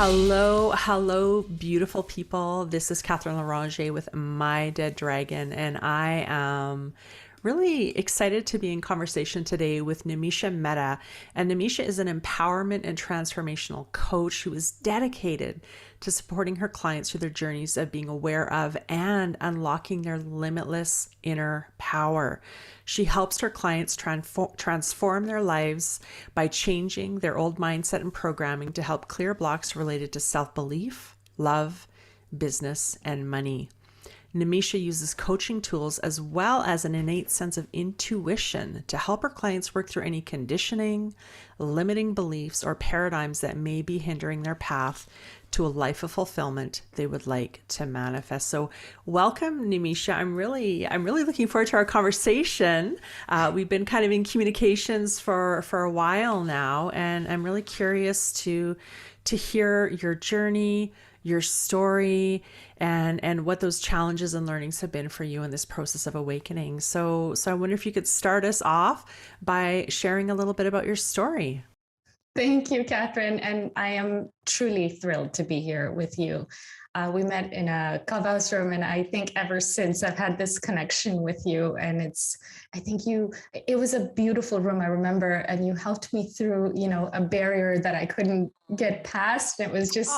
Hello, beautiful people. This is Catherine Larange with My Dead Dragon, and I am really excited to be in conversation today with Nimisha Mehta. And Nimisha is an empowerment and transformational coach who is dedicated to supporting her clients through their journeys of being aware of and unlocking their limitless inner power. She helps her clients transform their lives by changing their old mindset and programming to help clear blocks related to self-belief, love, business, and money. Nimisha uses coaching tools as well as an innate sense of intuition to help her clients work through any conditioning, limiting beliefs, or paradigms that may be hindering their path to a life of fulfillment they would like to manifest. So welcome, Nimisha. I'm really looking forward to our conversation. We've been kind of in communications for a while now, and I'm really curious to hear your journey, your story, and what those challenges and learnings have been for you in this process of awakening. So I wonder if you could start us off by sharing a little bit about your story. Thank you, Catherine. And I am truly thrilled to be here with you. We met in a clubhouse room, and I think ever since I've had this connection with you. And it was a beautiful room, I remember, and you helped me through, a barrier that I couldn't get past. It was just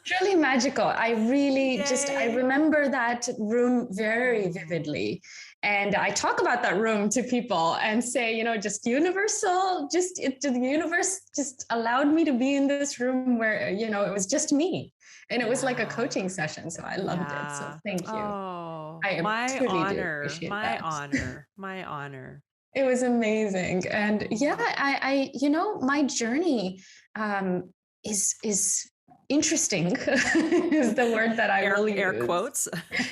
truly magical. I remember that room very vividly. And I talk about that room to people and say, just universal, the universe just allowed me to be in this room where, it was just me. And it was like a coaching session. So I loved it. So thank you. Oh, I my truly honor, do appreciate my that. honor, my honor. It was amazing. And yeah, my journey is interesting is the word that I will use. Air quotes.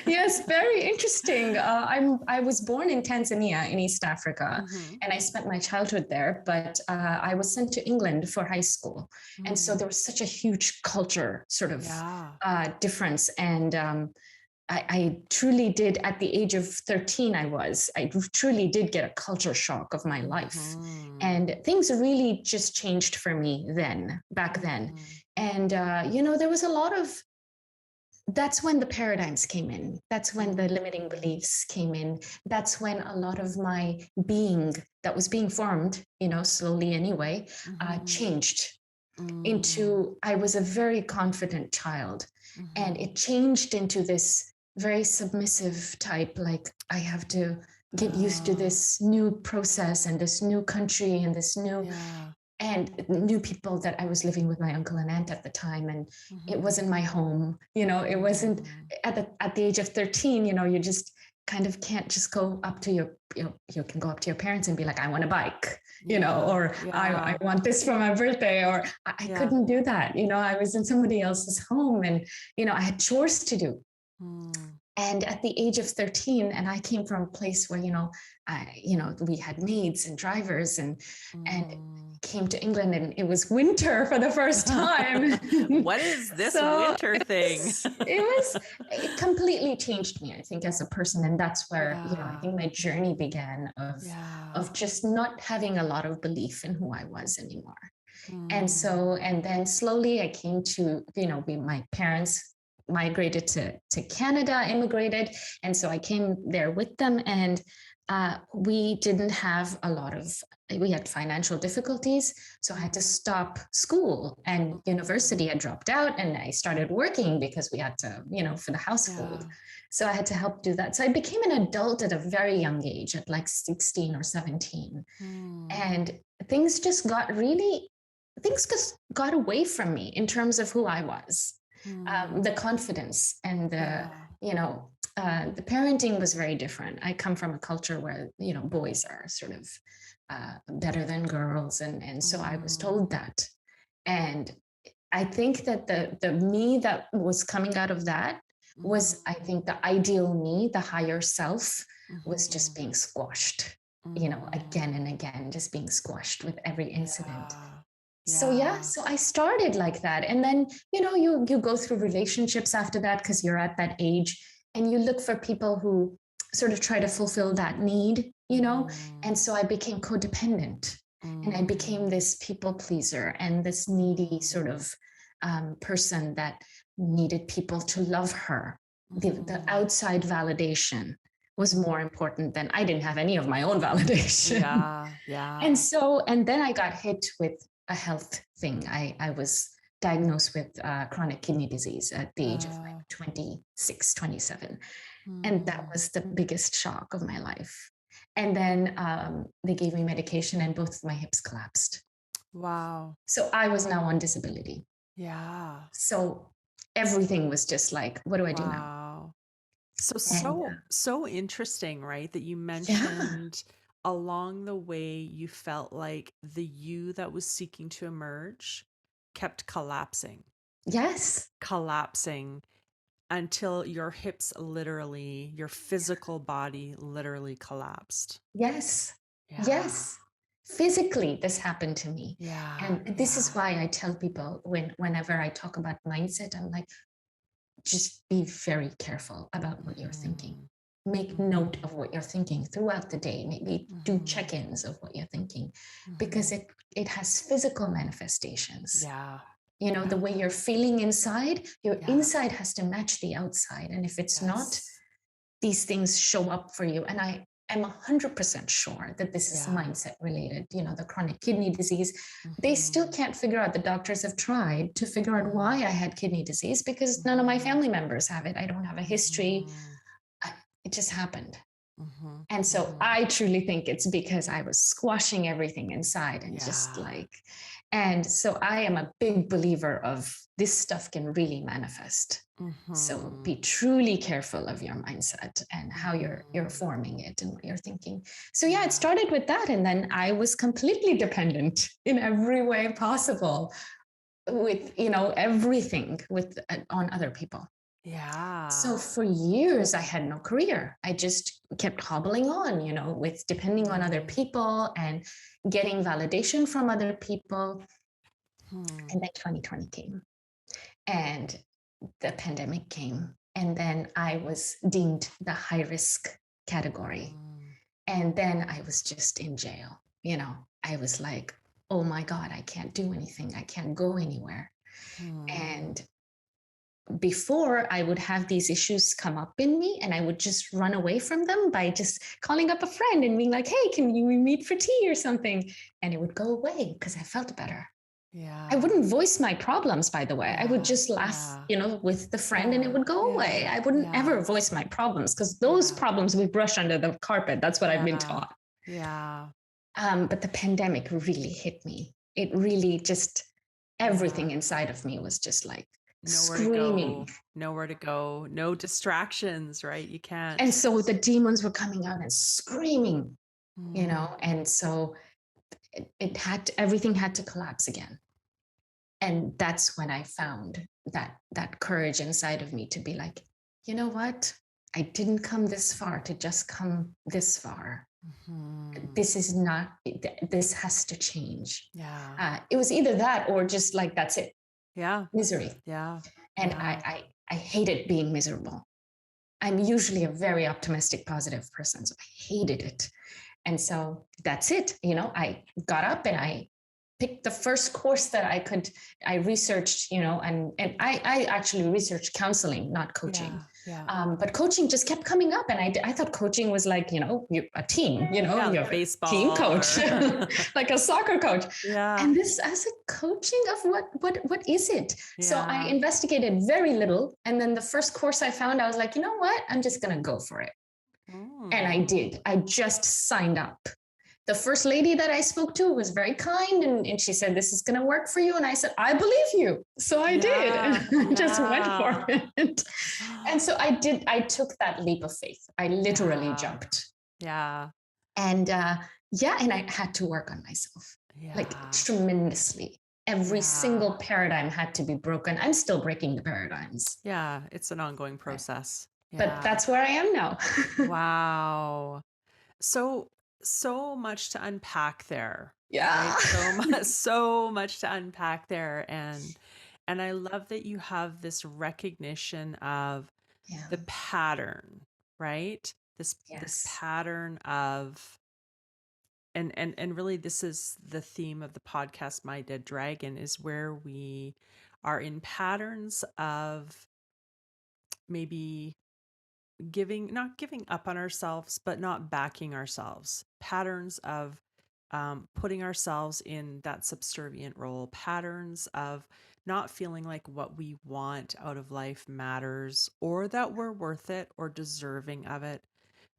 Yes, very interesting. I was born in Tanzania in East Africa, and I spent my childhood there, but I was sent to England for high school. And so there was such a huge culture sort of difference. And I truly did, at the age of 13, I truly did get a culture shock of my life. And things really just changed for me back then. And, there was a lot of, that's when the paradigms came in. That's when the limiting beliefs came in. That's when a lot of my being that was being formed, slowly anyway, changed into, I was a very confident child. And it changed into this very submissive type, like I have to get used to this new process and this new country and this new and new people that I was living with my uncle and aunt at the time. And it wasn't my home, it wasn't at the age of 13, you just kind of can't just go up to you can go up to your parents and be like, I want a bike, I want this for my birthday, or I couldn't do that. I was in somebody else's home, and, I had chores to do. And at the age of 13, and I came from a place where, we had maids and drivers and came to England, and it was winter for the first time. What is this winter thing? It completely changed me, I think, as a person. And that's where, I think my journey began of just not having a lot of belief in who I was anymore. And then slowly I came to, my parents migrated to Canada, immigrated. And so I came there with them, and we didn't have we had financial difficulties. So I had to stop school, and university had dropped out, and I started working because we had to, for the household. So I had to help do that. So I became an adult at a very young age, at like 16 or 17. And things just got away from me in terms of who I was. The confidence and the parenting was very different. I come from a culture where, boys are sort of better than girls. And so I was told that. And I think that the me that was coming out of that was, I think, the ideal me, the higher self, was just being squashed, again and again, just being squashed with every incident. So I started like that. And then, you go through relationships after that, because you're at that age, and you look for people who sort of try to fulfill that need, And so I became codependent, and I became this people pleaser and this needy sort of person that needed people to love her. The outside validation was more important than, I didn't have any of my own validation. Yeah. And then I got hit with a health thing. I was diagnosed with chronic kidney disease at the age of like 26, 27. And that was the biggest shock of my life. And then they gave me medication and both of my hips collapsed. Wow. So I was now on disability. Yeah. So everything was just like, what do I do now? Wow. So interesting, right? That you mentioned along the way you felt like the you that was seeking to emerge kept collapsing until your hips literally, your physical body literally collapsed. Yes. Yeah. Yes. Physically, this happened to me. Yeah. And this is why I tell people whenever I talk about mindset, I'm like, just be very careful about what you're thinking. Make note of what you're thinking throughout the day. Maybe do check-ins of what you're thinking, because it has physical manifestations. Yeah. You know, the way you're feeling inside, your inside has to match the outside. And if it's not, these things show up for you. And I am 100% sure that this is mindset related. You know, the chronic kidney disease, they still can't figure out, the doctors have tried to figure out why I had kidney disease, because none of my family members have it. I don't have a history. It just happened. And so I truly think it's because I was squashing everything inside and just like, and so I am a big believer of this stuff can really manifest. So be truly careful of your mindset and how you're forming it and what you're thinking. So it started with that. And then I was completely dependent in every way possible with, you know, everything with on other people. Yeah. So for years, I had no career. I just kept hobbling on, you know, with depending on other people and getting validation from other people. And then 2020 came and the pandemic came. And then I was deemed the high risk category. And then I was just in jail. You know, I was like, oh my God, I can't do anything. I can't go anywhere. And before, I would have these issues come up in me and I would just run away from them by just calling up a friend and being like, hey, can we meet for tea or something? And it would go away because I felt better. Yeah. I wouldn't voice my problems, by the way. I would just laugh, you know, with the friend and it would go away. I wouldn't ever voice my problems because those problems we brush under the carpet. That's what I've been taught. Yeah. But the pandemic really hit me. It really just, everything inside of me was just like, screaming. Nowhere to go, no distractions, right? You can't. And so the demons were coming out and screaming, you know, and so everything had to collapse again. And that's when I found that courage inside of me to be like, you know what? I didn't come this far to just come this far. This is not, this has to change. It was either that or just like, that's it. Misery. And I hated being miserable. I'm usually a very optimistic, positive person. So I hated it. And so that's it. You know, I got up and I picked the first course that I could. I researched, you know, and I actually researched counseling, not coaching. But coaching just kept coming up. And I thought coaching was like, you know, a team, you know, you're baseball team coach, like a soccer coach. And this as a coaching of what is it? So I investigated very little. And then the first course I found, I was like, you know what? I'm just going to go for it. And I did. I just signed up. The first lady that I spoke to was very kind and she said, this is going to work for you. And I said, I believe you. So I did. And I just went for it. And so I took that leap of faith. I literally jumped. And and I had to work on myself, like tremendously. Every single paradigm had to be broken. I'm still breaking the paradigms. It's an ongoing process. But that's where I am now. Wow. So much to unpack there. Yeah. Right? So much to unpack there. And I love that you have this recognition of the pattern, right? This pattern of, and really this is the theme of the podcast, My Dead Dragon, is where we are in patterns of maybe not giving up on ourselves, but not backing ourselves, patterns of putting ourselves in that subservient role, patterns of not feeling like what we want out of life matters, or that we're worth it or deserving of it,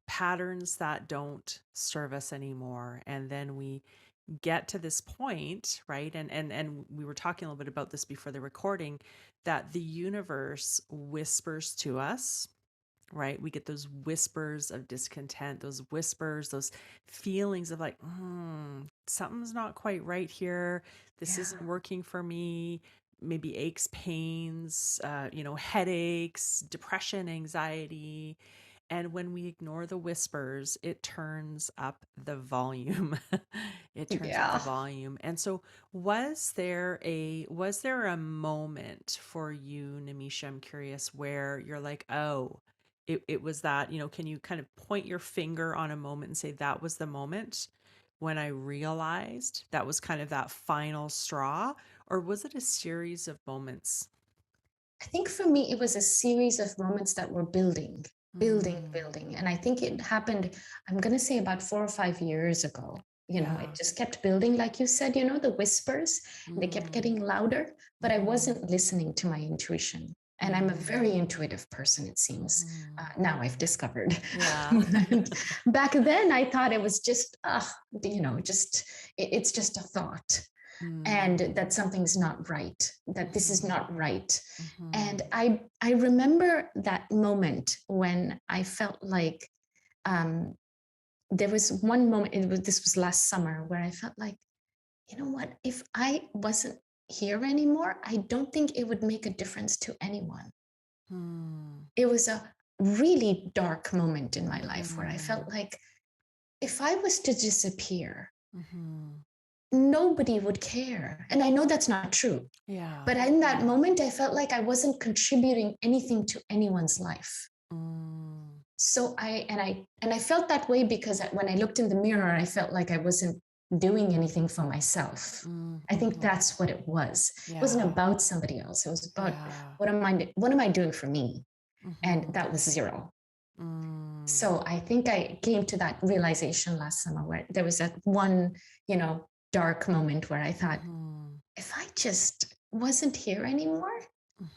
patterns that don't serve us anymore. And then we get to this point, right? And we were talking a little bit about this before the recording, that the universe whispers to us, right? We get those whispers of discontent, those whispers, those feelings of like, something's not quite right here. This isn't working for me. Maybe aches, pains, headaches, depression, anxiety. And when we ignore the whispers, it turns up the volume. It turns up the volume. And so was there a moment for you, Nimisha, I'm curious, where you're like, oh, it was that, can you kind of point your finger on a moment and say that was the moment when I realized that was kind of that final straw? Or was it a series of moments? I think for me, it was a series of moments that were building. And I think it happened, I'm going to say about 4 or 5 years ago. It just kept building, like you said, the whispers, they kept getting louder, but I wasn't listening to my intuition. And I'm a very intuitive person, it seems. Now I've discovered. Yeah. Back then, I thought it was just, it's just a thought. And that something's not right, that this is not right. And I remember that moment when I felt like there was one moment, this was last summer, where I felt like, you know what, if I wasn't here anymore, I don't think it would make a difference to anyone. It was a really dark moment in my life where I felt like if I was to disappear, nobody would care. And I know that's not true. Yeah. But in that moment, I felt like I wasn't contributing anything to anyone's life. So I felt that way because when I looked in the mirror, I felt like I wasn't doing anything for myself. I think that's what it was. It wasn't about somebody else. It was about what am I doing for me? And that was zero. So I think I came to that realization last summer where there was that one, dark moment where I thought, if I just wasn't here anymore,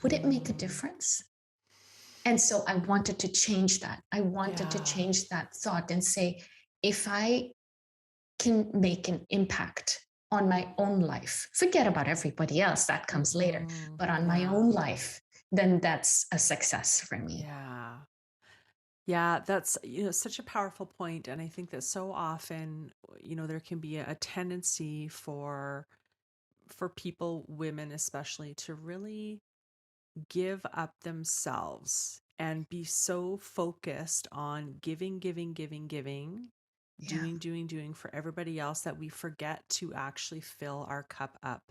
would it make a difference? And so I wanted to change that. I wanted to change that thought and say, if I can make an impact on my own life, forget about everybody else, that comes later, but on my own life, then that's a success for me. Yeah. Yeah, that's, such a powerful point. And I think that so often, there can be a tendency for people, women especially, to really give up themselves and be so focused on giving, doing for everybody else that we forget to actually fill our cup up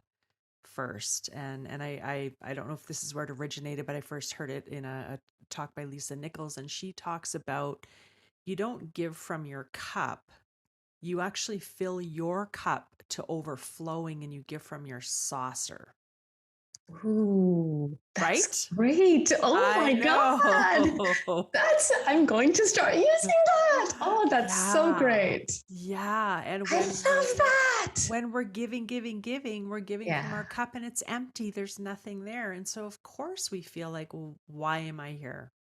first. And I don't know if this is where it originated, but I first heard it in a talk by Lisa Nichols, and she talks about you don't give from your cup, you actually fill your cup to overflowing and you give from your saucer. Ooh, that's right? great. Oh my God. I'm going to start using that. Oh, that's so great. Yeah. And I love that. When we're giving, we're giving from our cup and it's empty. There's nothing there. And so of course we feel like, well, why am I here?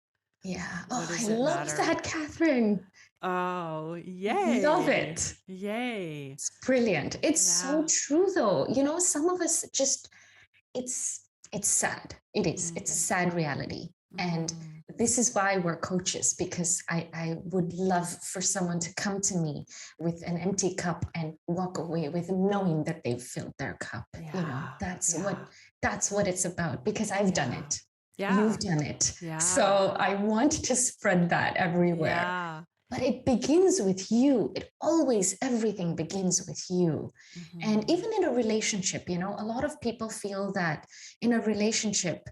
Yeah. Oh, I love that, Katherine. Oh, yay. Love it. Yay. It's brilliant. It's so true though. Some of us just, it's sad. It is. It's a sad reality. And this is why we're coaches, because I would love for someone to come to me with an empty cup and walk away with knowing that they've filled their cup. That's what it's about, because I've done it. You've done it. So I want to spread that everywhere. But it begins with you. Everything begins with you. And even in a relationship, a lot of people feel that in a relationship,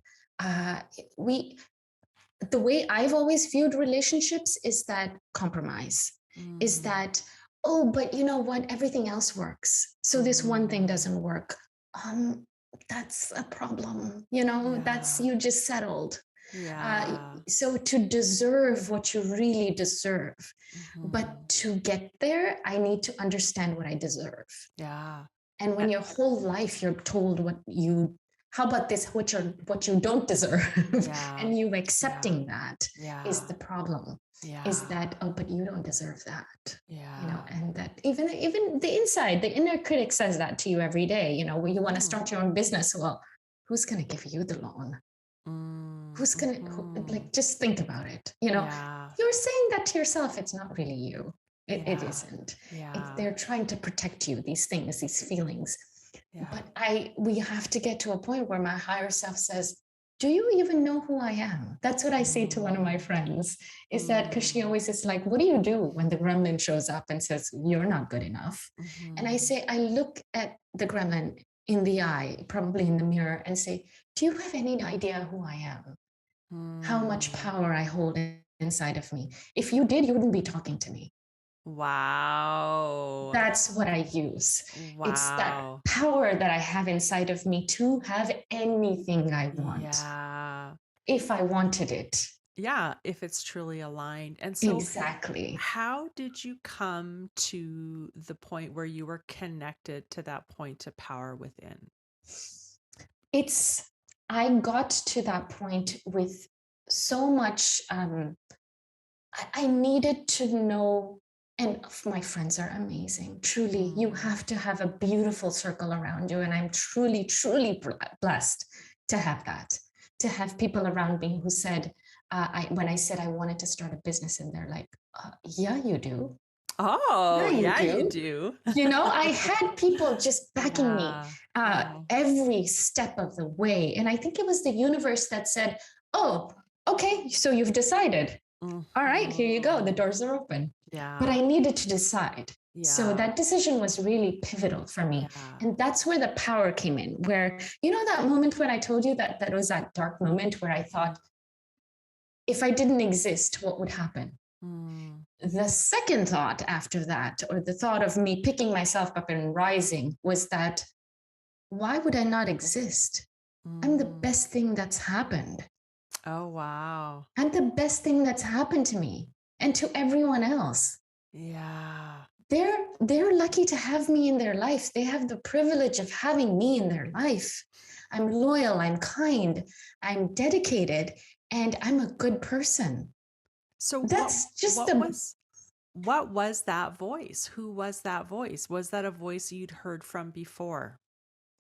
the way I've always viewed relationships is that compromise, is that, oh, but you know what, everything else works. So this one thing doesn't work. that's a problem. You know, that's, Yeah. you just settled. Yeah. So to deserve what you really deserve, but Mhm. to get there, I need to understand what I deserve. Yeah. And Uh, when your whole life you're told what you, how about this, what you don't deserve, yeah. and you Yeah. accepting that is Yeah. the problem. Is Yeah. that, oh, but you don't deserve that, you know, Yeah. and that even the inside, the inner critic says that to you every day. You know, when you want to Mhm. start your own business, well, who's going to give you the loan? Mm, Who's going to, mhm. like, just think about it. You know, Yeah. you're saying that to yourself. It's not really you. It Yeah. isn't. Yeah. They're trying to protect you, these things, these feelings. Yeah. But we have to get to a point where my higher self says, do you even know who I am? That's what I say to one of my Mm, friends, is that because she mm, always is like, what do you do when the gremlin shows up and says, you're not good enough? And I mhm. say, I look at the gremlin in the eye, probably in the mirror, and say, do you have any idea who I am? How much Mm. power I hold inside of me? If you did, you wouldn't be talking to me. Wow. That's what I use. It's that Wow. power that I have inside of me to have anything I want Yeah. if I wanted it. Yeah, if it's truly aligned. And so, Exactly. how did you come to the point where you were connected to that point of power within? It's, I got to that point with so much, I needed to know, and my friends are amazing. Truly, you Mm, have to have a beautiful circle around you. And I'm truly, truly blessed to have that, to have people around me who said, when I said I wanted to start a business, and they're like, yeah, you do. Yeah, oh, you yeah, you do. do. You know, I had people just backing me Yeah. Wow. every step of the way. And I think it was the universe that said, oh, okay, so you've decided. All right, here you go. The Mhm. doors are open. But Yeah. I needed to decide. So Yeah. that decision was really pivotal for me. Yeah. And that's where the power came in, where, you know, that moment when I told you that was that dark moment where I thought, if I didn't exist, what would happen? Mm, The second thought after that, or the thought of me picking myself up and rising, was that, why would I not exist? I'm the mm. best thing that's happened. Oh, wow. I'm the best thing that's happened to me and to everyone else. Yeah. They're lucky to have me in their life. They have the privilege of having me in their life. I'm loyal, I'm kind, I'm dedicated, and I'm a good person. So That's just the, what was that voice? Who was that voice? Was that a voice you'd heard from before?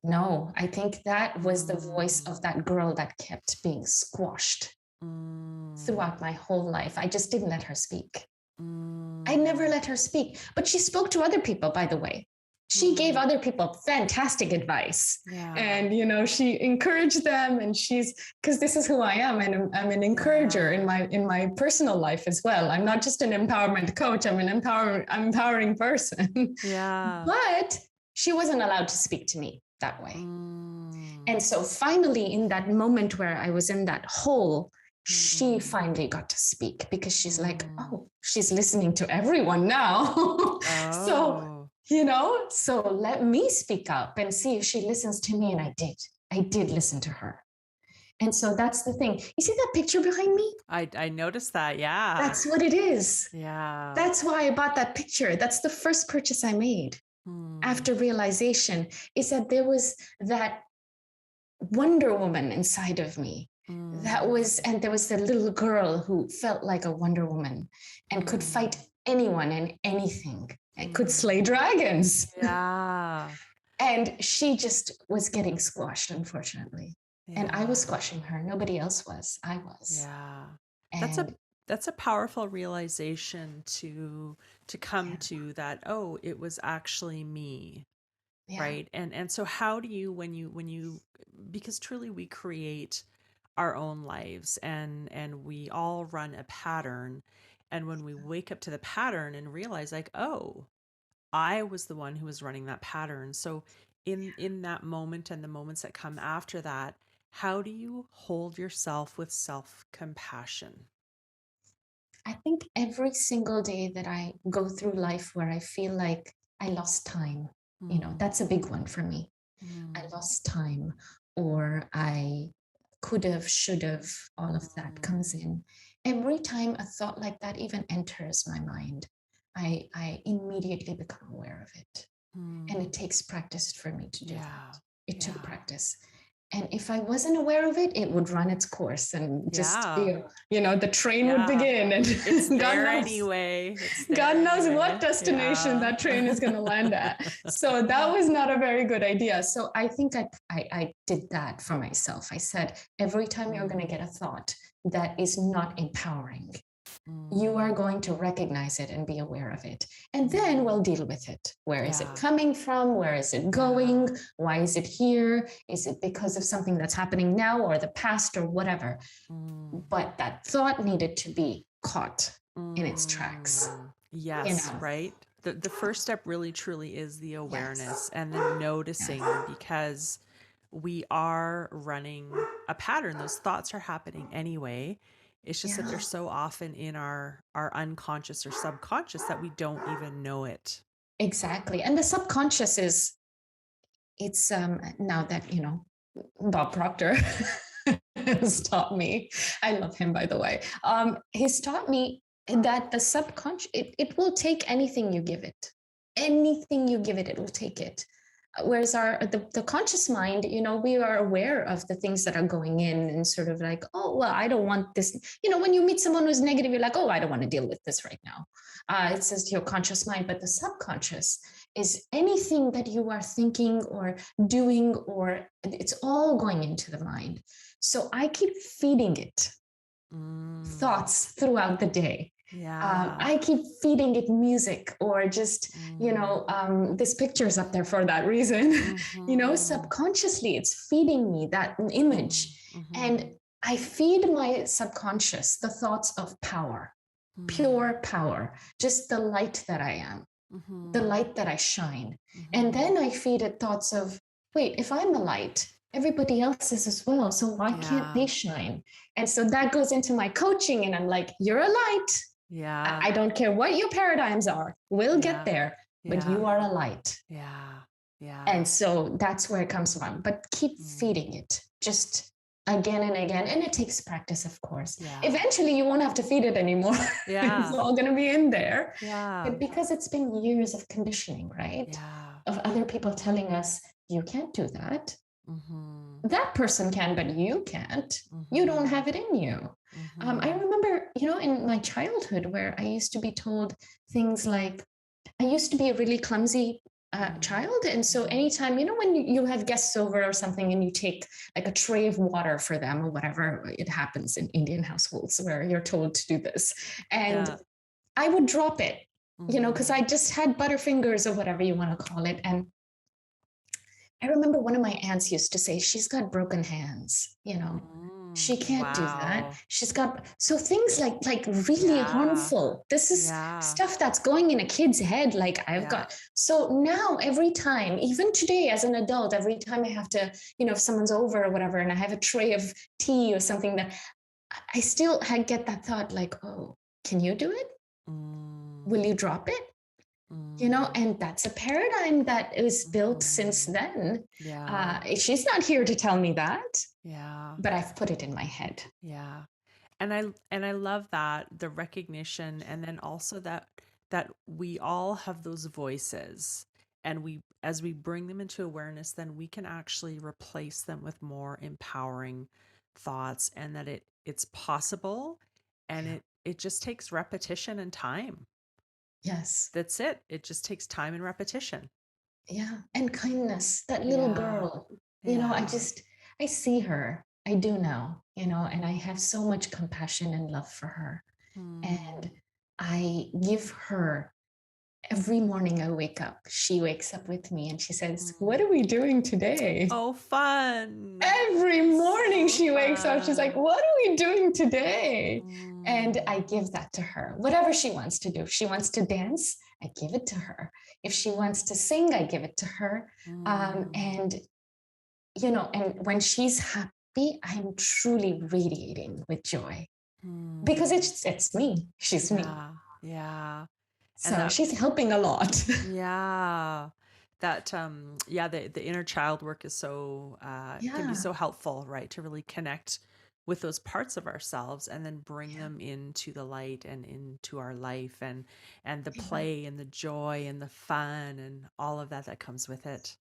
no, I think that was the voice Mm, of that girl that kept being squashed mm, throughout my whole life. I just didn't let her speak. I never mm, let her speak, but she spoke to other people, by the way. She gave mm. other people fantastic advice. Yeah. And, you know, she encouraged them, and she's, because this is who I am. And I'm an encourager Yeah. in my personal life as well. I'm not just an empowerment coach. I'm an empowering person. Yeah. But she wasn't allowed to speak to me that way. Mm, And so finally, in that moment where I was in that hole, she mm, finally got to speak, because she's like, mm. oh, she's listening to everyone now. So, Oh. you know, so let me speak up and see if she listens to me. And I did. I did listen to her. And so that's the thing. You see that picture behind me? I noticed that. Yeah. That's what it is. Yeah. That's why I bought that picture. That's the first purchase I made Mm, after realization, is that there was that Wonder Woman inside of me. That mm, was, and there was the little girl who felt like a Wonder Woman and could fight mm, anyone and anything and could slay mm. dragons. Yeah. And she just was getting squashed, unfortunately. And I was Yeah. squashing her. Nobody else was. I was. Yeah. That's a And that's a powerful realization to come yeah, to, that, oh, it was actually me, yeah, right? And so how do you, when you, because truly we create our own lives, and we all run a pattern, and when we wake up to the pattern and realize, like, oh, I was the one who was running that pattern. So in that moment and the moments that come after that, how do you hold yourself with self-compassion? I think every single day that I go through life where I feel like I lost time, you know, Mm, that's a big one for me. I lost time, or I could have, should have, all of that comes in. Every time a thought like that even enters my mind, I immediately become aware of it. And it takes practice for me to do that. It took practice. And if I wasn't aware of it, it would run its course and just feel, the train would begin. And it's God knows anyway. God knows what destination that train is going to land at. So that was not a very good idea. So I think I did that for myself. I said, every time you're going to get a thought that is not empowering, you are going to recognize it and be aware of it. And then we'll deal with it. Where is it coming from? Where is it going? Why is it here? Is it because of something that's happening now or the past or whatever? But that thought needed to be caught in its tracks. Yes, right? The first step really truly is the awareness and the noticing, because we are running a pattern. Those thoughts are happening anyway. It's just that they're so often in our unconscious or subconscious that we don't even know it. Exactly. And the subconscious it's now that, Bob Proctor has taught me, I love him, by the way. He's taught me that the subconscious, it will take anything you give it. Anything you give it, it will take it. Whereas the conscious mind, we are aware of the things that are going in and sort of like, oh, well, I don't want this. When you meet someone who's negative, you're like, oh, I don't want to deal with this right now. It's just your conscious mind. But the subconscious is anything that you are thinking or doing, or it's all going into the mind. So I keep feeding it thoughts throughout the day. I keep feeding it music, or just, this picture's up there for that reason. Subconsciously, it's feeding me that image. And I feed my subconscious the thoughts of power, pure power, just the light that I am, the light that I shine. And then I feed it thoughts of, wait, if I'm a light, everybody else is as well. So why can't they shine? And so that goes into my coaching, and I'm like, you're a light. I don't care what your paradigms are. We'll get there, but you are a light. And so that's where it comes from. But keep feeding it just again and again. And it takes practice, of course. Eventually, you won't have to feed it anymore. It's all going to be in there. But because it's been years of conditioning, right? Of other people telling us, you can't do that. That person can, but you can't. You don't have it in you. I remember, in my childhood, where I used to be told things like, I used to be a really clumsy child. And so anytime, when you have guests over or something, and you take like a tray of water for them or whatever, it happens in Indian households where you're told to do this. And I would drop it, because I just had butterfingers or whatever you want to call it. And I remember one of my aunts used to say, she's got broken hands, she can't do that. She's got, so things like really harmful. This is stuff that's going in a kid's head. Like I've got, so now every time, even today as an adult, every time I have to, if someone's over or whatever, and I have a tray of tea or something, that I still get that thought like, oh, can you do it? Will you drop it? And that's a paradigm that is built since then. She's not here to tell me that. But I've put it in my head. And I love that, the recognition, and then also that we all have those voices, and as we bring them into awareness, then we can actually replace them with more empowering thoughts, and that it's possible, and it just takes repetition and time. Yes. That's it. It just takes time and repetition. And kindness. That little girl, I see her. I do now, and I have so much compassion and love for her. And I give her, every morning I wake up, she wakes up with me and she says, what are we doing today? Oh, fun. Every morning she wakes up, she's like, what are we doing today? And I give that to her, whatever she wants to do. If she wants to dance, I give it to her. If she wants to sing, I give it to her. And when she's happy, I'm truly radiating with joy, because it's me. She's me. Yeah. So she's helping a lot. that yeah, the inner child work is so can be Yeah. so helpful, right, to really connect with those parts of ourselves and then bring them into the light and into our life, and the Yeah. play and the joy and the fun and all of that that comes with it.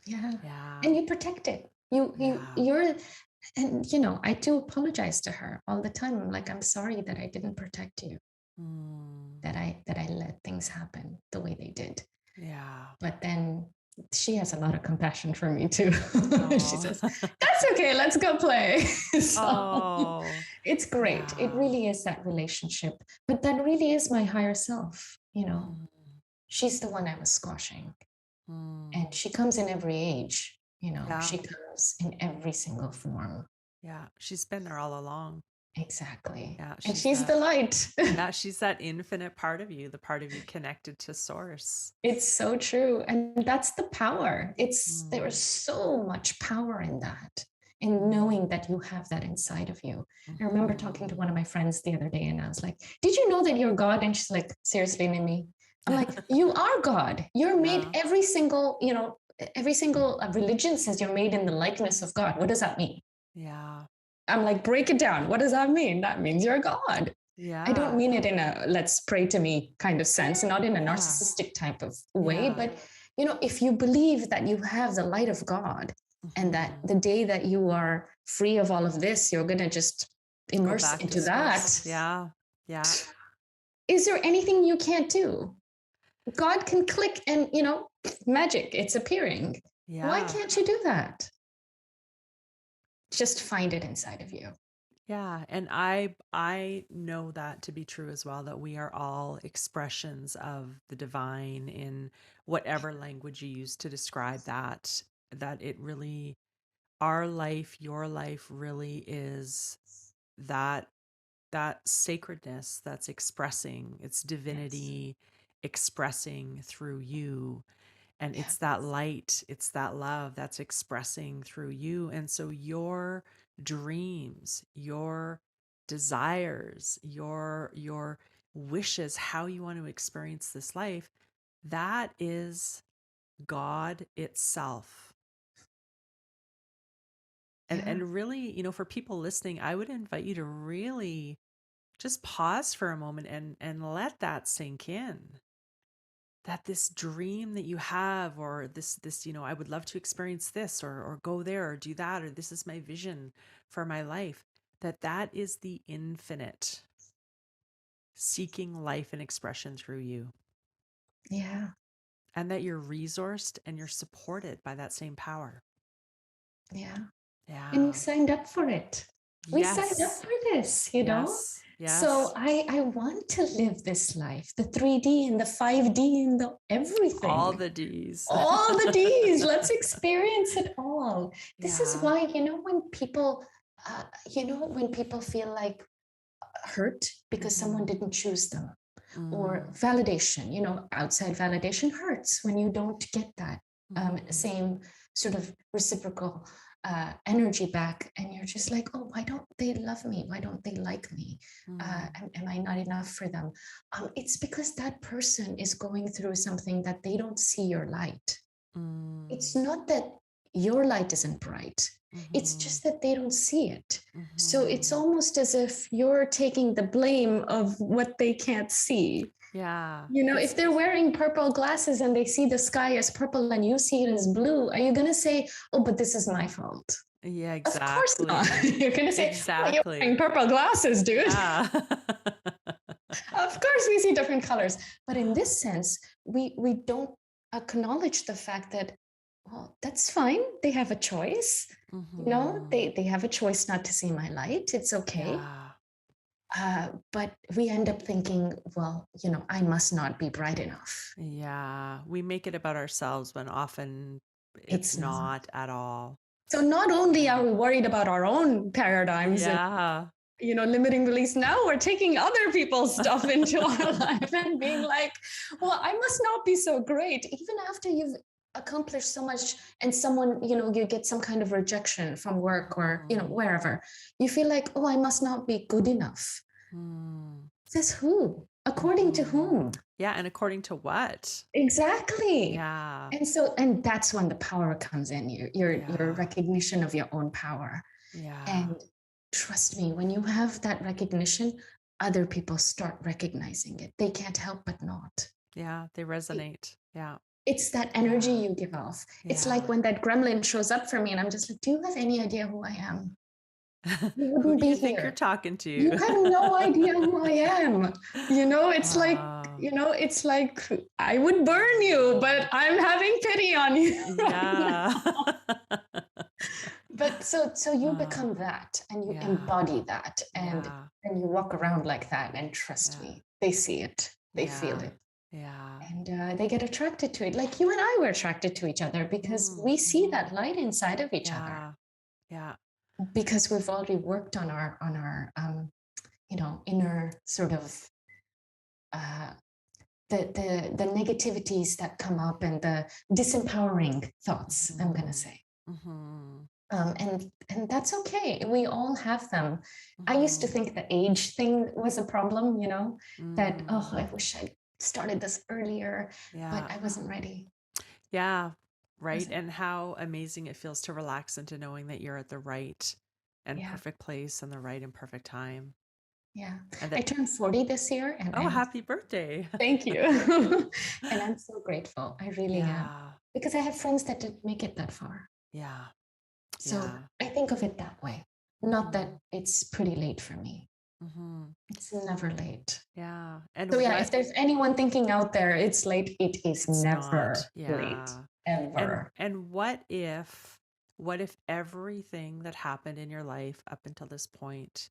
Yeah. Yeah. And you protect it. Yeah. You're, and I do apologize to her all the time. I'm like, I'm sorry that I didn't protect you, Mm. that I let things happen the way they did. Yeah. But then she has a lot of compassion for me too. She Oh. says, that's okay, let's go play. So Oh. it's great. It Yeah. really is that relationship. But that really is my higher self. Mm. She's the one I was squashing. And Mm. she comes in every age, Yeah. she comes in every single form. Yeah. She's been there all along. Exactly. Yeah. And She's she's the that. light. Yeah. She's that infinite part of you, the part of you connected to source. It's so true. And that's the power. There is Mm. so much power in that, in Mm. knowing that you have that inside of you. I remember talking to Mhm. one of my friends the other day and I was like, did you know that you're God? And she's like, seriously, Nimi? I'm like, you are God. You're made Yeah. every single religion says you're made in the likeness of God. What does that mean? Yeah. I'm like, break it down. What does that mean? That means you're God. I don't Yeah. mean it in a let's pray to me kind of sense, not in a Yeah. narcissistic type of way, Yeah. but if you believe that you have the light of God and that Mhm. the day that you are free of all of this, you're going to just Go immerse back to into source. that. Yeah. Yeah. Is there anything you can't do? God can click and, magic, it's appearing. Why Yeah. can't you do that? Just find it inside of you. Yeah, and I know that to be true as well, that we are all expressions of the divine in whatever language you use to describe that, that it really, our life, your life really is that sacredness that's expressing its Yes. divinity, expressing through you. And Yeah. it's that light, it's that love that's expressing through you. And so your dreams, your desires, your wishes, how you want to experience this life, that is God itself. Yeah. And really, for people listening, I would invite you to really just pause for a moment and let that sink in, that this dream that you have, or this I would love to experience this, or go there, or do that, or this is my vision for my life, that is the infinite seeking life and expression through you, Yeah. and that you're resourced and you're supported by that same power. Yeah. And we Yeah. signed up for it. We signed up Yes. for this, Yes. So Yes. I want to live this life, the 3D and the 5D and the All everything. the D's. All the D's. Let's experience it all. This is Yeah. why, when people feel like hurt because someone Mhm. didn't choose them, or Mm. validation, outside validation hurts when you don't get that Mhm. same sort of reciprocal energy back. And you're just like, oh, why don't they love me? Why don't they like me? Mm. Am I not enough for them? It's because that person is going through something that they don't see your light. It's Mm. not that your light isn't bright. It's Mhm. just that they don't see it. So it's Mhm. almost as if you're taking the blame of what they can't see. Yeah. If they're wearing purple glasses and they see the sky as purple and you see it as blue, are you going to say, oh, but this is my fault? Yeah, Of course not. exactly. You're going to say, oh, you're wearing Exactly. purple glasses, dude. Yeah. Of course we see different colors. But in this sense, we don't acknowledge the fact that, well, that's fine. They have a choice. Mhm. They have a choice not to see my light. It's okay. Yeah. But we end up thinking, well, I must not be bright enough. Yeah. We make it about ourselves when often it's It's not. not at all. So not only Yeah. are we worried about our own paradigms and Yeah. limiting beliefs, now we're taking other people's stuff into our life and being like, well, I must not be so great. Even after you've accomplished so much and someone, you get some kind of rejection from work or, Mhm. wherever, you feel like, oh, I must not be good enough. Mm. Says who? According to whom? Yeah. And according to what? Exactly. Yeah. And that's when the power comes in, your Yeah. recognition of your own power. Yeah. And trust me, when you have that recognition, other people start recognizing it. They can't help but not. Yeah. They resonate. Yeah. It's that energy you give off. It's like when that gremlin shows up for me and I'm just like, do you have any idea who I am? You Who wouldn't do you be think you're here. talking to? You have no idea who I am. It's like, Wow. it's like I would burn you, but I'm having pity on you. Yeah. But so you become that and you embody that and you walk around like that, and trust me, they see it, they feel it. Yeah. And they get attracted to it. Like you and I were attracted to each other because we see that light inside of each other. Yeah. Because we've already worked on our inner sort of the negativities that come up and the disempowering thoughts, I'm gonna say. And that's okay. We all have them. I used to think the age thing was a problem, that, oh, I wish I started this earlier, but I wasn't ready. Yeah. Right. And how amazing it feels to relax into knowing that you're at the right and perfect place and the right and perfect time. Yeah. And I turned 40 this year. And happy birthday. Thank you. And I'm so grateful. I really am. Because I have friends that didn't make it that far. Yeah. So I think of it that way. Not that it's pretty late for me. It's never late. Yeah. And so if there's anyone thinking out there, it's late, it's never late. Ever. And what if everything that happened in your life up until this point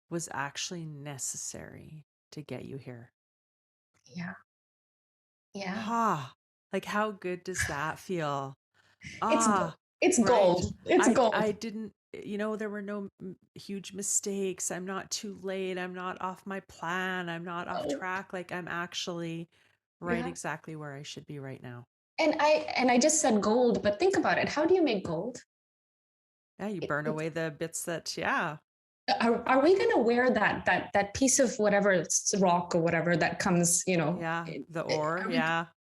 was actually necessary to get you here? Yeah. Yeah. Like how good does that feel? It's gold. It's gold. I didn't, there were no huge mistakes. I'm not too late. I'm not off my plan. I'm not off track. Like I'm actually right exactly where I should be right now. And I just said gold, but think about it. How do you make gold? Yeah, you burn away the bits that, Are we going to wear that piece of whatever, it's rock or whatever that comes, the ore,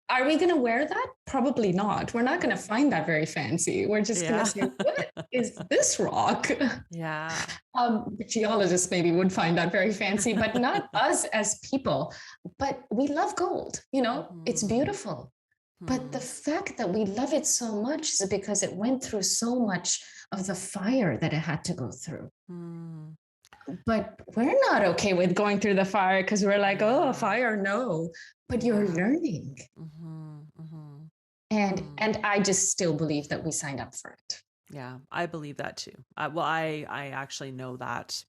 Are we going to wear that? Probably not. We're not going to find that very fancy. We're just going to say, what is this rock? Yeah. Geologists maybe would find that very fancy, but not us as people. But we love gold, it's beautiful. But the fact that we love it so much is because it went through so much of the fire that it had to go through. But we're not okay with going through the fire because we're like, oh, fire, no. But you're learning. And I just still believe that we signed up for it. Yeah, I believe that too. I actually know that.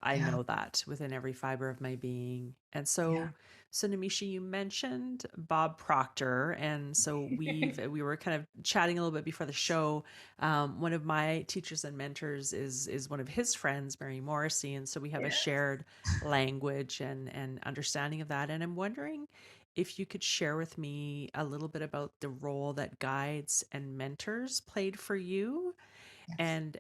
I know that within every fiber of my being. And so Nimisha, you mentioned Bob Proctor. And so we were kind of chatting a little bit before the show. One of my teachers and mentors is one of his friends, Mary Morrissey. And so we have a shared language and understanding of that. And I'm wondering if you could share with me a little bit about the role that guides and mentors played for you and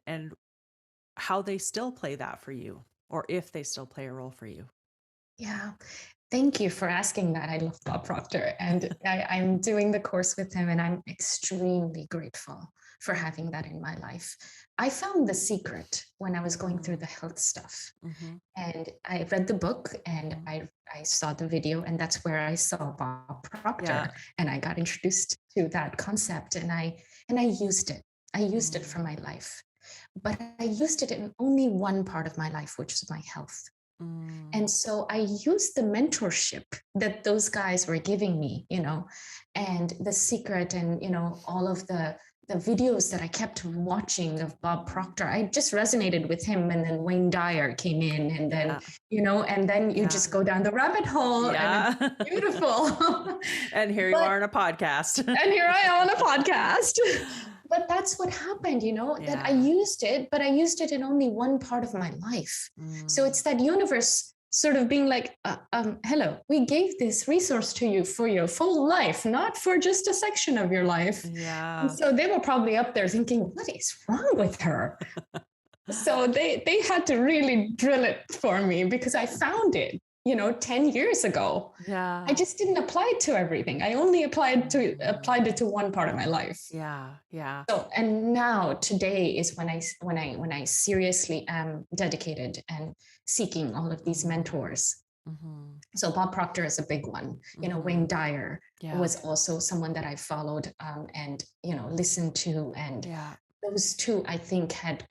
how they still play that for you, or if they still play a role for you. Yeah. Thank you for asking that. I love Bob Proctor, and I'm doing the course with him, and I'm extremely grateful for having that in my life. I found the secret when I was going through the health stuff. And I read the book and I saw the video, and that's where I saw Bob Proctor. And I got introduced to that concept, and I used it. I used it for my life. But I used it in only one part of my life, which is my health. And so I used the mentorship that those guys were giving me, and the secret and, all of the videos that I kept watching of Bob Proctor. I just resonated with him. And then Wayne Dyer came in, and then, and then you just go down the rabbit hole. And it's beautiful. And here you are on a podcast. And here I am on a podcast. But that's what happened, that I used it, but I used it in only one part of my life. So it's that universe sort of being like, hello, we gave this resource to you for your full life, not for just a section of your life. Yeah. And so they were probably up there thinking, what is wrong with her? So they had to really drill it for me because I found it. 10 years ago. Yeah. I just didn't apply it to everything. I only applied it to one part of my life. Yeah. Yeah. So, and now today is when I seriously am dedicated and seeking all of these mentors. Mm-hmm. So Bob Proctor is a big one. Wayne Dyer Yeah. was also someone that I followed, and listened to, and Yeah. those two I think had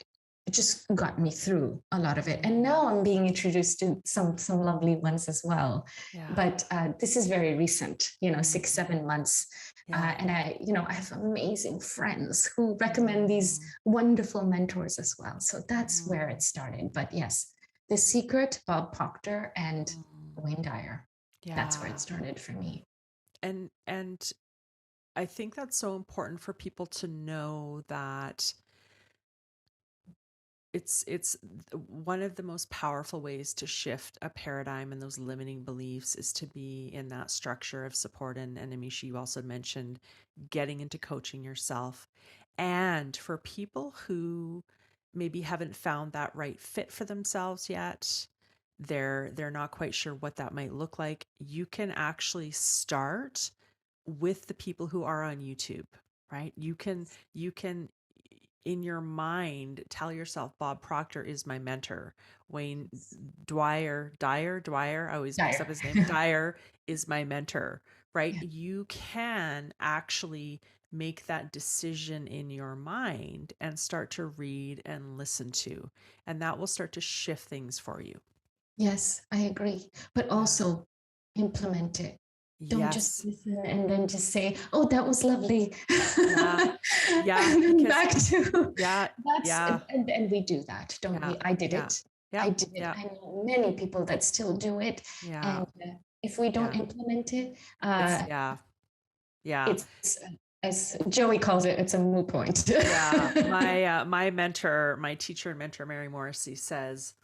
just got me through a lot of it. And now I'm being introduced to some lovely ones as well. Yeah. But this is very recent, 6-7 months. And I have amazing friends who recommend these wonderful mentors as well. So that's where it started. But yes, The Secret, Bob Proctor, and Wayne Dyer. Yeah. That's where it started for me. And I think that's so important for people to know that it's one of the most powerful ways to shift a paradigm and those limiting beliefs is to be in that structure of support. And Nimisha, you also mentioned getting into coaching yourself. And for people who maybe haven't found that right fit for themselves yet, they're not quite sure what that might look like, you can actually start with the people who are on YouTube, right? You can in your mind tell yourself Bob Proctor is my mentor. Wayne Dyer, I always mix up his name. Dyer is my mentor, right? Yeah. You can actually make that decision in your mind and start to read and listen to, and that will start to shift things for you. Yes, I agree. But also implement it. Don't just listen and then just say, "Oh, that was lovely." Yeah, and then back to yeah. And we do that, don't we? I did it. Yeah. I did it. I know many people that still do it. Yeah. And if we don't implement it, it's as Joey calls it, it's a moot point. Yeah, my mentor, my teacher and mentor, Mary Morrissey, says,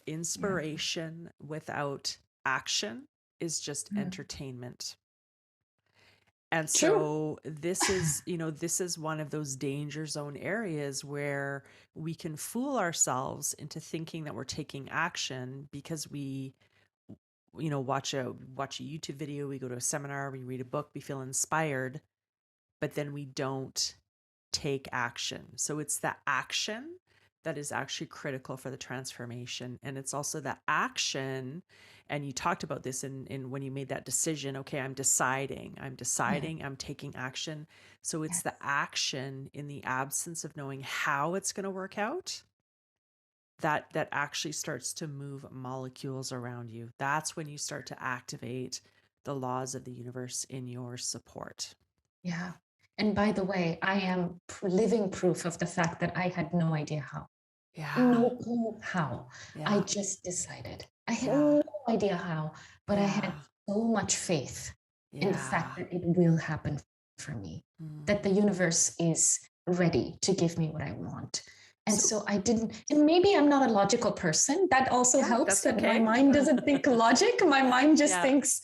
"Inspiration without action is just entertainment." And so this is one of those danger zone areas where we can fool ourselves into thinking that we're taking action because we watch a YouTube video, we go to a seminar, we read a book, we feel inspired, but then we don't take action. So it's the action that is actually critical for the transformation. And it's also the action, and you talked about this in when you made that decision, okay, I'm deciding, I'm taking action. So it's the action in the absence of knowing how it's going to work out that actually starts to move molecules around you. That's when you start to activate the laws of the universe in your support. Yeah. And by the way, I am living proof of the fact that I had no idea how. Yeah. No clue how. Yeah. I just decided. I had no idea how, but I had so much faith in the fact that it will happen for me, that the universe is ready to give me what I want. And so I didn't, and maybe I'm not a logical person. That also helps that my mind doesn't think logic. My mind just thinks,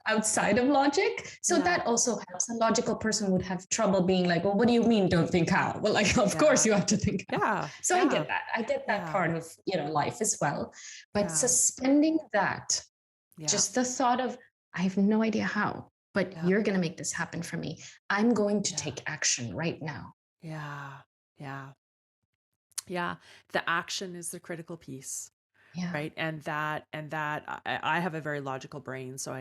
outside of logic. So that also helps. A logical person would have trouble being like, well, what do you mean don't think how? Well, like, of course you have to think how. So I get that. I get that part of, life as well. But suspending that, just the thought of, I have no idea how, but you're going to make this happen for me. I'm going to take action right now. Yeah. The action is the critical piece. Yeah. Right. And that I have a very logical brain. So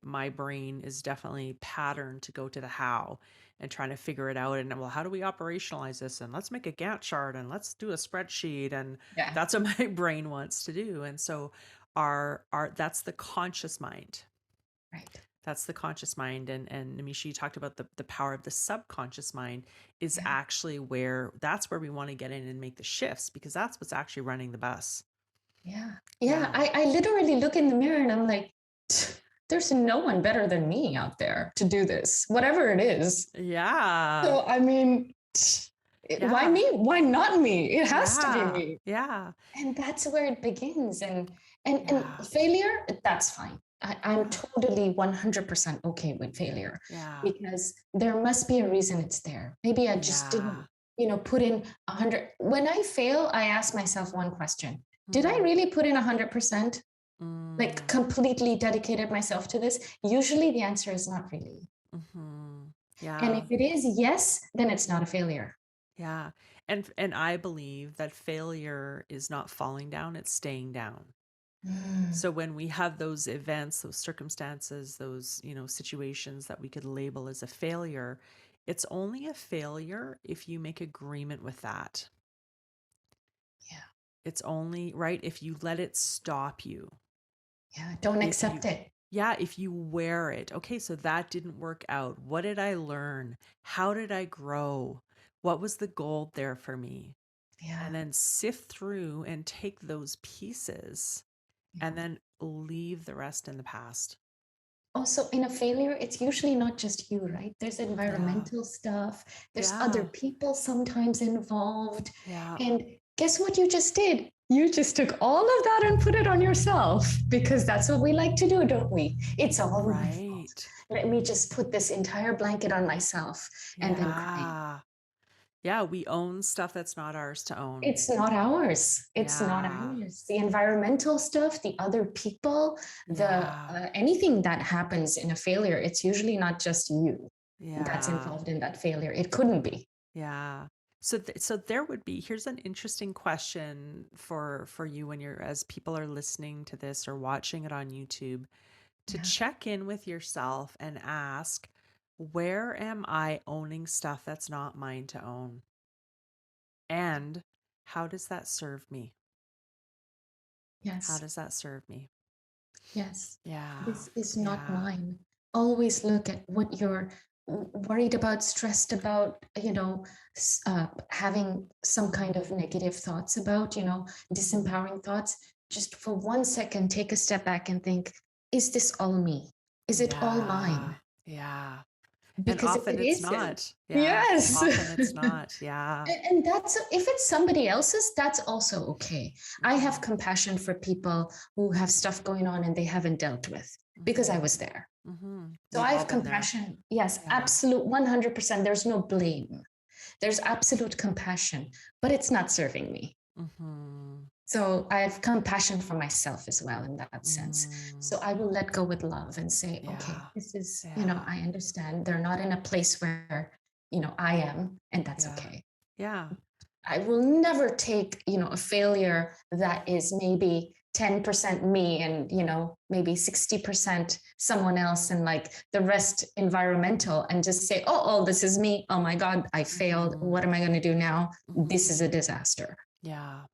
my brain is definitely patterned to go to the how and trying to figure it out. And well, how do we operationalize this? And let's make a Gantt chart and let's do a spreadsheet. And that's what my brain wants to do. And so that's the conscious mind. Right. That's the conscious mind. And Nimisha, you talked about the power of the subconscious mind is actually that's where we want to get in and make the shifts, because that's what's actually running the bus. Yeah. I literally look in the mirror and I'm like, there's no one better than me out there to do this, whatever it is. Yeah. So, I mean, why me? Why not me? It has to be me. Yeah. And that's where it begins. And failure, that's fine. I'm totally 100% okay with failure, because there must be a reason it's there. Maybe I just didn't, put in 100. When I fail, I ask myself one question. Did I really put in 100%? Like completely dedicated myself to this? Usually the answer is not really. Mm-hmm. And Yeah. if it is yes, then it's not a failure. Yeah. And I believe that failure is not falling down, it's staying down. Mm, So when we have those events, those circumstances, those, situations that we could label as a failure, it's only a failure if you make agreement with that. yeah. It's only right if you let it stop you. Yeah. Don't If you accept it. Yeah, if you wear it. Okay, so that didn't work out. What did I learn? How did I grow? What was the gold there for me? And Yeah. then sift through and take those pieces Yeah. and then leave the rest in the past. Also, in a failure, it's usually not just you, right? There's Yeah. environmental stuff, there's other Yeah. people sometimes involved. Yeah. And guess what you just did? You just took all of that and put it on yourself because that's what we like to do, don't we? It's all my fault. Right. Let me just put this entire blanket on myself and then cry. Yeah. Yeah, we own stuff that's not ours to own. It's not ours. It's not Yeah. ours. The environmental stuff, the other people, the Yeah. anything that happens in a failure, it's usually not just you that's Yeah. involved in that failure. It couldn't be. Yeah. So there would be, here's an interesting question for you when you're, as people are listening to this or watching it on YouTube, to Yeah. check in with yourself and ask, where am I owning stuff that's not mine to own? And how does that serve me? How Yes. does that serve me? Yes. Yeah. This is not Yeah. mine. Always look at what you're worried about, stressed about, having some kind of negative thoughts about, disempowering thoughts. Just for 1 second, take a step back and think, is this all me? Is it all Yeah. mine? Yeah. And Because if often it it's isn't, not. Yeah. yes. Often it's not. Yeah. And that's if it's somebody else's, that's also okay. I have Mhm. compassion for people who have stuff going on and they haven't dealt with because I Mhm. was there. So We've I all have been there. compassion. Yes, Yeah. absolute 100%. There's no blame. There's absolute compassion, but it's not serving me. Mhm. So I have compassion for myself as well in that sense. So Mm. I will let go with love and say, okay, Yeah. this is, Yeah. I understand. They're not in a place where, I am, and that's Yeah. okay. Yeah. I will never take, a failure that is maybe 10% me and, maybe 60% someone else and like the rest environmental and just say, oh, this is me. Oh my God, I failed. What Mhm. am I going to do now? This is a Mhm. disaster. Yeah.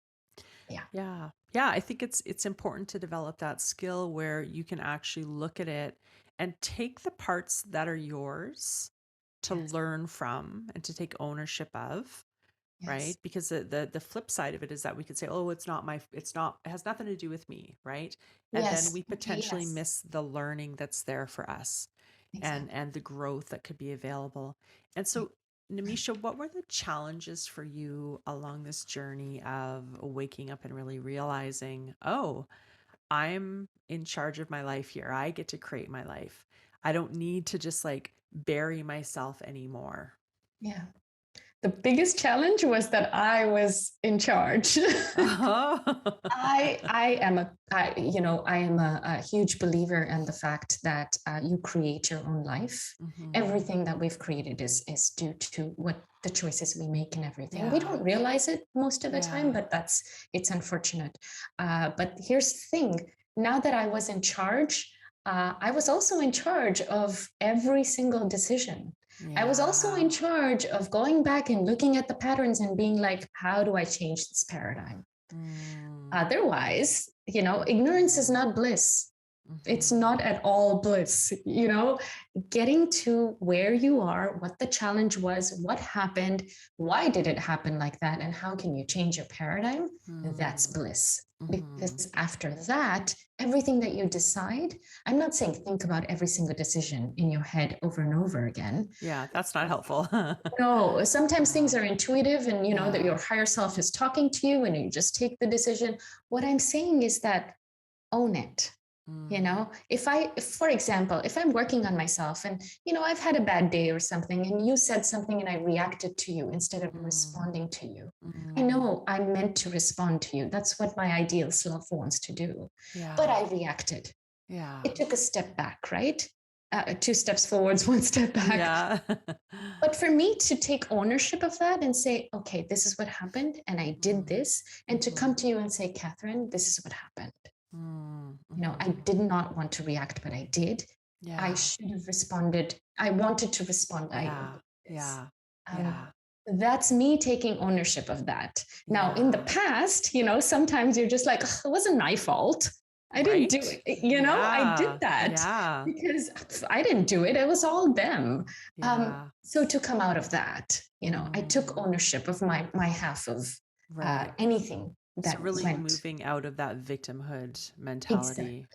Yeah. Yeah. Yeah, I think it's important to develop that skill where you can actually look at it and take the parts that are yours to Yes. learn from and to take ownership of, right? Yes. Because the flip side of it is that we could say, "Oh, it's not it has nothing to do with me," right? And then Yes. we Okay. potentially Yes. miss the learning that's there for us Exactly. and the growth that could be available. And so, Nimisha, what were the challenges for you along this journey of waking up and really realizing, oh, I'm in charge of my life here. I get to create my life. I don't need to just like bury myself anymore. Yeah. The biggest challenge was that I was in charge. Oh. I am a huge believer in the fact that you create your own life. Mhm. Everything that we've created is due to what the choices we make and everything. We Yeah. don't realize it most of the time, Yeah. but it's unfortunate. But here's the thing: now that I was in charge, I was also in charge of every single decision. I was also in Yeah. charge of going back and looking at the patterns and being like, how do I change this paradigm? Mm. Otherwise, ignorance is Mhm. not bliss. It's Mhm. not at all bliss. Getting to where you are, what the challenge was, what happened, why did it happen like that, and how can you change your paradigm? That's Mm. bliss. Mhm. Because after that, everything that you decide, I'm not saying think about every single decision in your head over and over again. Yeah, that's not helpful. No, sometimes things Yeah. are intuitive and that Yeah. your higher self is talking to you and you just take the decision. What I'm saying is that own it. You know, for example, if I'm working on myself and, I've had a bad day or something, and you said something and I reacted to you instead of responding to you, I know I meant to respond to you. That's what my ideal self wants to do. Yeah. But I reacted. Yeah. It took a step back, right? 2 steps forwards, 1 step back. Yeah. But for me to take ownership of that and say, okay, this is what happened, and I did this, and to come to you and say, Katherine, this is what happened. I did not want to react, but I did. Yeah. I should have responded. I wanted to respond. That's me taking ownership of that. Now, in the past, sometimes you're just like, it wasn't my fault. I didn't do it. I did that because I didn't do it. It was all them. So to come out of that, I took ownership of my half of anything. So really moving out of that victimhood mentality.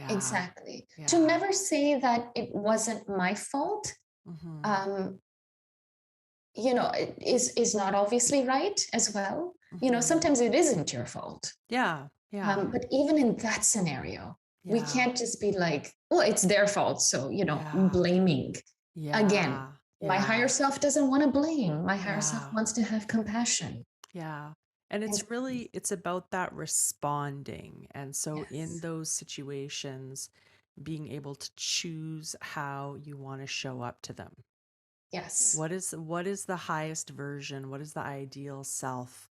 Exactly. To never say that it wasn't my fault, is not obviously right as well. Sometimes it isn't your fault. But even in that scenario, we can't just be like, oh, it's their fault. So, blaming. Again, my higher self doesn't want to blame. My higher self wants to have compassion. Yeah. And it's about that responding. And so in those situations, being able to choose how you want to show up to them. Yes. What is the highest version? What is the ideal self?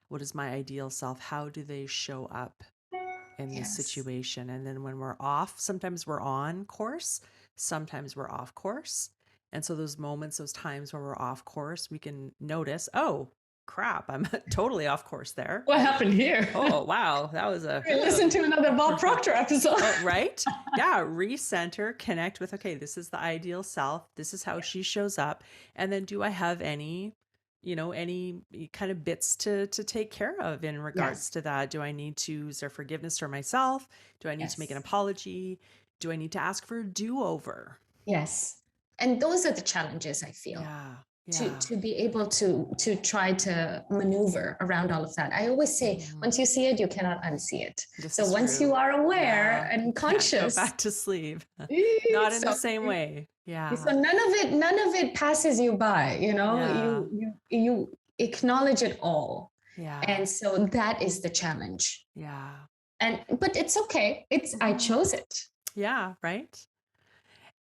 What is my ideal self? How do they show up in this situation? And then when we're off, sometimes we're on course, sometimes we're off course. And so those moments, those times where we're off course, we can notice, oh, crap, I'm totally off course there. What happened here? Oh, wow. That was listen to another Bob Proctor episode. Right? Yeah. Recenter, connect with, okay, this is the ideal self. This is how she shows up. And then do I have any kind of bits to take care of in regards to that? Do I need to, is there forgiveness for myself? Do I need to make an apology? Do I need to ask for a do-over? Yes. And those are the challenges, I feel. To be able to try to maneuver around all of that. I always say, once you see it, you cannot unsee it. So once you are aware and conscious, go back to sleep. Not in the same way. Yeah. So none of it passes you by. You acknowledge it all. Yeah. And so that is the challenge. Yeah. But it's okay. I chose it. Yeah. Right.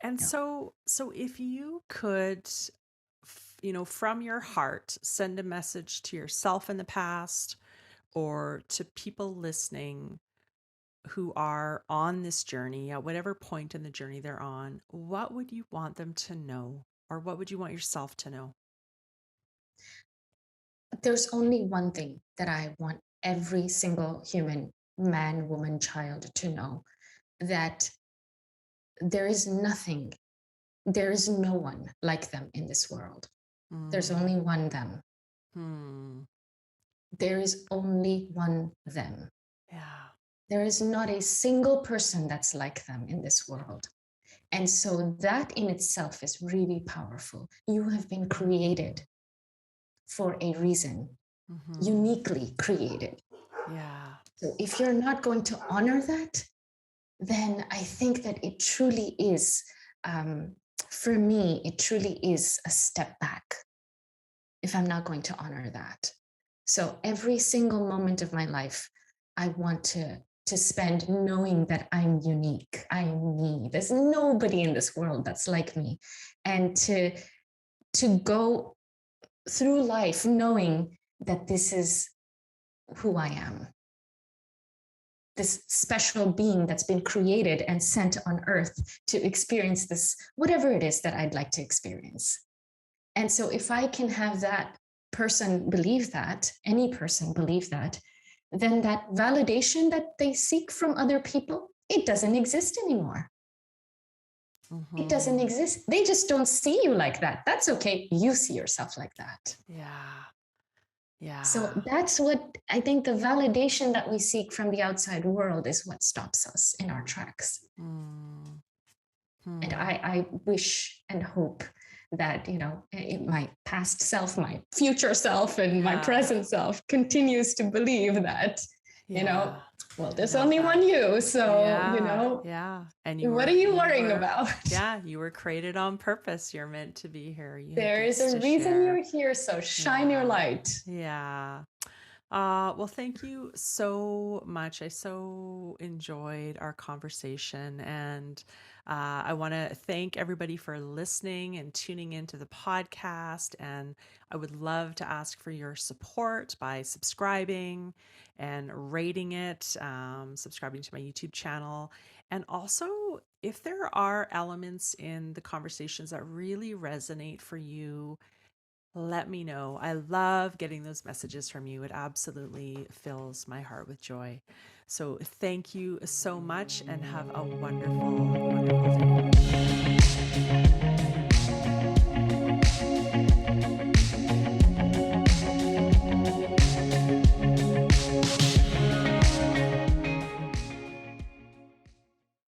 And so if you could, from your heart, send a message to yourself in the past or to people listening who are on this journey at whatever point in the journey they're on, what would you want them to know? Or what would you want yourself to know? There's only one thing that I want every single human, man, woman, child to know, that there is no one like them in this world. There's only one them. There is only one them. Yeah. There is not a single person that's like them in this world. And so that in itself is really powerful. You have been created for a reason, uniquely created. Yeah. So if you're not going to honor that, then I think that it truly is, for me, it truly is a step back if I'm not going to honor that. So every single moment of my life, I want to spend knowing that I'm unique. I'm me. There's nobody in this world that's like me. And to go through life knowing that this is who I am. This special being that's been created and sent on earth to experience this, whatever it is that I'd like to experience. And so if I can have that person believe that, any person believe that, then that validation that they seek from other people, it doesn't exist anymore. It doesn't exist. They just don't see you like that. That's okay. You see yourself like that. Yeah. Yeah. So that's what I think, the validation that we seek from the outside world is what stops us in our tracks. And I wish and hope that, my past self, my future self, and my present self continues to believe that, well, there's Love only that. one you. So, Yeah. And what are you worrying about? Yeah, you were created on purpose. You're meant to be here. You have There is gifts a to reason share. you're here. So shine your light. Yeah. Well, thank you so much. I so enjoyed our conversation, and I want to thank everybody for listening and tuning into the podcast. And I would love to ask for your support by subscribing and rating it, subscribing to my YouTube channel. And also, if there are elements in the conversations that really resonate for you, let me know. I love getting those messages from you. It absolutely fills my heart with joy. So thank you so much and have a wonderful, wonderful day.